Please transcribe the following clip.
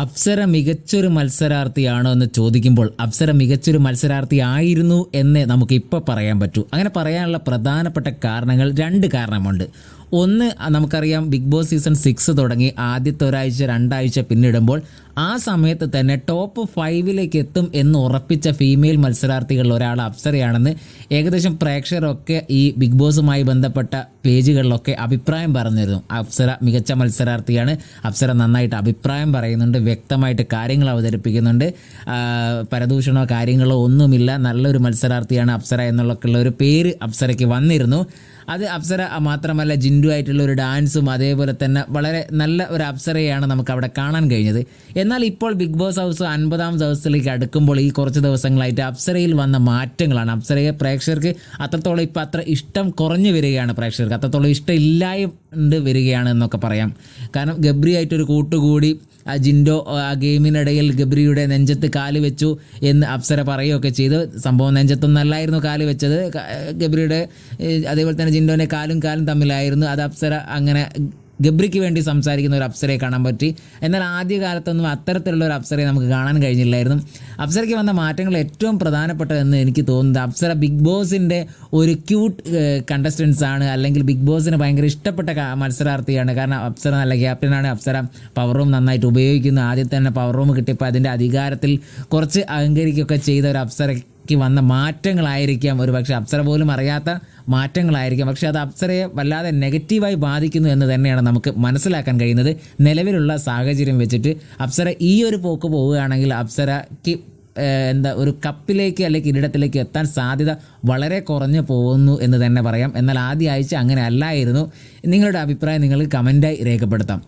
അപ്സര മികച്ചൊരു മത്സരാർത്ഥിയാണോ എന്ന് ചോദിക്കുമ്പോൾ അപ്സര മികച്ചൊരു മത്സരാർത്ഥി ആയിരുന്നു എന്ന് നമുക്ക് ഇപ്പോൾ പറയാൻ പറ്റൂ. അങ്ങനെ പറയാനുള്ള പ്രധാനപ്പെട്ട കാരണങ്ങൾ 2 കാരണമുണ്ട്. ഒന്ന്, നമുക്കറിയാം ബിഗ് ബോസ് സീസൺ 6 തുടങ്ങി ആദ്യത്തെ ഒരാഴ്ച 2 ആഴ്ച പിന്നിടുമ്പോൾ ആ സമയത്ത് തന്നെ ടോപ്പ് 5 എത്തും എന്ന് ഉറപ്പിച്ച ഫീമെയിൽ മത്സരാർത്ഥികളിൽ ഒരാൾ അപ്സരയാണെന്ന് ഏകദേശം പ്രേക്ഷകരൊക്കെ ഈ ബിഗ് ബോസുമായി ബന്ധപ്പെട്ട പേജുകളിലൊക്കെ അഭിപ്രായം പറഞ്ഞിരുന്നു. അപ്സര മികച്ച മത്സരാർത്ഥിയാണ്, അപ്സര നന്നായിട്ട് അഭിപ്രായം പറയുന്നുണ്ട്, വ്യക്തമായിട്ട് കാര്യങ്ങൾ അവതരിപ്പിക്കുന്നുണ്ട്, പരദൂഷണോ കാര്യങ്ങളോ ഒന്നുമില്ല, നല്ലൊരു മത്സരാർത്ഥിയാണ് അപ്സര എന്നുള്ളൊക്കെയുള്ള ഒരു പേര് അപ്സരയ്ക്ക് വന്നിരുന്നു. അത് അപ്സര മാത്രമല്ല, ജിൻഡു ആയിട്ടുള്ള ഒരു ഡാൻസും അതേപോലെ തന്നെ വളരെ നല്ല ഒരു അപ്സരയാണ് നമുക്ക് അവിടെ കാണാൻ കഴിഞ്ഞത്. എന്നാൽ ഇപ്പോൾ ബിഗ് ബോസ് ഹൗസ് 50ാം ദിവസത്തിലേക്ക് അടുക്കുമ്പോൾ ഈ കുറച്ച് ദിവസങ്ങളായിട്ട് അപ്സരയിൽ വന്ന മാറ്റങ്ങളാണ്. അപ്സരയെ പ്രേക്ഷകർക്ക് അത്രത്തോളം ഇപ്പോൾ അത്ര ഇഷ്ടം കുറഞ്ഞു വരികയാണ്, പ്രേക്ഷകർക്ക് അത്രത്തോളം ഇഷ്ടം ഇല്ലാണ്ട് വരികയാണ് എന്നൊക്കെ പറയാം. കാരണം ഗബ്രിയായിട്ടൊരു കൂട്ടുകൂടി ജിൻഡോ ആ ഗെയിമിനിടയിൽ ഗബ്രിയുടെ നെഞ്ചത്ത് കാല് വെച്ചു എന്ന് അപ്സര പറയുകയൊക്കെ ചെയ്തു. സംഭവം നെഞ്ചത്തൊന്നല്ലായിരുന്നു കാല് വെച്ചത്, ഗബ്രിയുടെ അതേപോലെ തന്നെ ജിൻഡോൻ്റെ കാലും തമ്മിലായിരുന്നു. അത് അപ്സര അങ്ങനെ ഗബ്രിക്ക് വേണ്ടി സംസാരിക്കുന്ന ഒരു അപ്സരയെ കാണാൻ പറ്റി. എന്നാൽ ആദ്യകാലത്തൊന്നും അത്തരത്തിലുള്ള ഒരു അപ്സരയെ നമുക്ക് കാണാൻ കഴിഞ്ഞില്ലായിരുന്നു. അപ്സരയ്ക്ക് വന്ന മാറ്റങ്ങൾ ഏറ്റവും പ്രധാനപ്പെട്ടതെന്ന് എനിക്ക് തോന്നുന്നത്, അപ്സര ബിഗ് ബോസിൻ്റെ ഒരു ക്യൂട്ട് കണ്ടസ്റ്റൻസ് ആണ്, അല്ലെങ്കിൽ ബിഗ് ബോസിന് ഭയങ്കര ഇഷ്ടപ്പെട്ട മത്സരാർത്ഥിയാണ്. കാരണം അപ്സര നല്ല ക്യാപ്റ്റനാണ്, അപ്സര പവർ റൂം നന്നായിട്ട് ഉപയോഗിക്കുന്നു. ആദ്യത്തെ തന്നെ പവർ റൂം കിട്ടിയപ്പോൾ അതിൻ്റെ അധികാരത്തിൽ കുറച്ച് അഹങ്കരിക്കുകയൊക്കെ ചെയ്ത ഒരു അപ്സരയ്ക്ക് വന്ന മാറ്റങ്ങളായിരിക്കാം, ഒരു പക്ഷേ അപ്സര പോലും അറിയാത്ത മാറ്റങ്ങളായിരിക്കാം. പക്ഷേ അത് അപ്സരയെ വല്ലാതെ നെഗറ്റീവായി ബാധിക്കുന്നു എന്ന് തന്നെയാണ് നമുക്ക് മനസ്സിലാക്കാൻ കഴിയുന്നത്. നിലവിലുള്ള സാഹചര്യം വെച്ചിട്ട് അപ്സര ഈ ഒരു പോക്ക് പോവുകയാണെങ്കിൽ അപ്സരയ്ക്ക് ഒരു കപ്പിലേക്ക് അല്ലെങ്കിൽ കിരീടത്തിലേക്ക് എത്താൻ സാധ്യത വളരെ കുറഞ്ഞു പോകുന്നു എന്ന് തന്നെ പറയാം. എന്നാൽ ആദ്യ ആഴ്ച അങ്ങനെ അല്ലായിരുന്നു. നിങ്ങളുടെ അഭിപ്രായം നിങ്ങൾ കമൻറ്റായി രേഖപ്പെടുത്താം.